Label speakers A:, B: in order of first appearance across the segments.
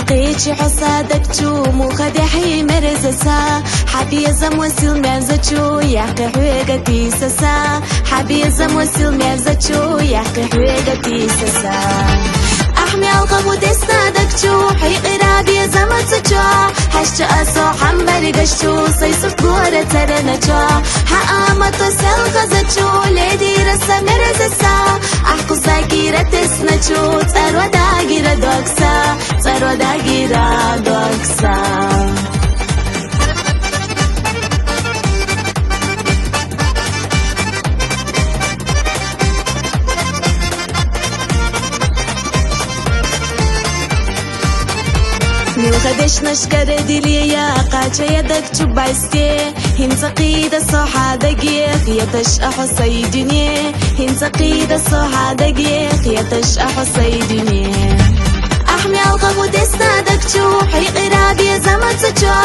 A: تقيتي حصادك تو مو خدحي مرزسا حبي يزم وسيل مازتشو يحكي حويقتي سسا حبي يزم وسيل مازتشو يحكي حويقتي سسا أحمي القبو دستادك تو حي قرابي زمتشو حشت أسو حنبري قشتو سيصف قورة ترنشو حقامت وسيل غزتشو ليدي رسا مرزسا أحكو زاكيرة تسنشو تسارو داقيرة دوكسا تسارو داقيرة دوكسا ميو غدش نشكر دليا قاچا يدك تبايستي هنت قيد الصحة دقيق يتشأح الصيدني هنت قيد الصحة دقيق يتشأح الصيدني أحمي القبو دستادك تو حي قرابي زمتشو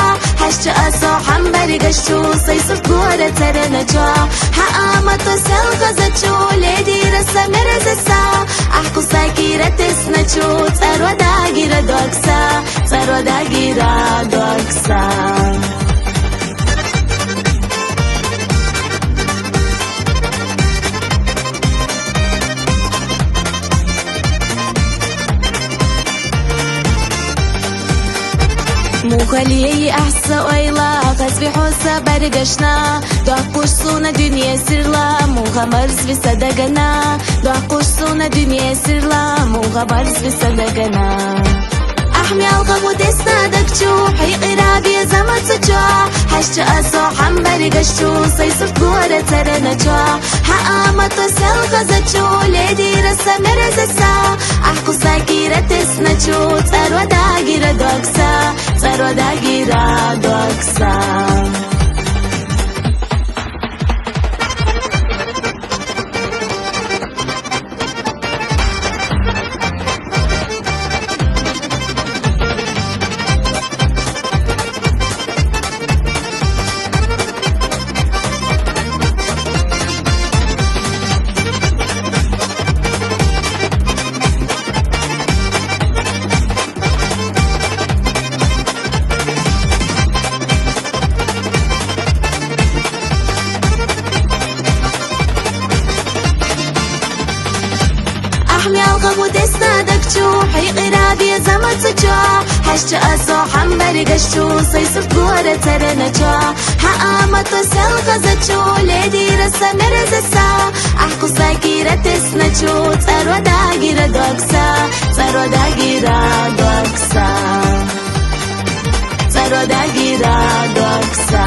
A: حشت أسو حنبري قشتو سيصف قورة ترنشو حقامت وسيل غزتشو ليدي رسا مرزسا أحكو ساكيرة تسنشو تسارو داقيرة دوكسا تسارو داقيرة دوكسا مو خليي أحسا ويلا قسبي حوسا برقشنا دوحكوش سونا دنيا سرلا مو غمرز بصدقنا دوحكوش سونا دنيا سرلا مو غمرز بصدقنا أحمي القبو دستادك تو حي قرابي زمتشو حشت أسو حنبري قشتو سيصف قورة ترنشو حقامت وسيل غزتشو ليدي رسا مرزسا أحكو ساكيرة تسنشو تسارو داقيرة دوكسا تسارو داقيرة دوكسا أحمي القبو دستادك تو حي قرابي زمتشو حشت أسو حنبري قشتو سيصف قورة ترنشو حقامت وسيل غزتشو ليدي رسا مرزسا أحكو ساكيرة تسنشو تسارو داقيرة دوكسا تسارو داقيرة دوكسا تسارو داقيرة دوكسا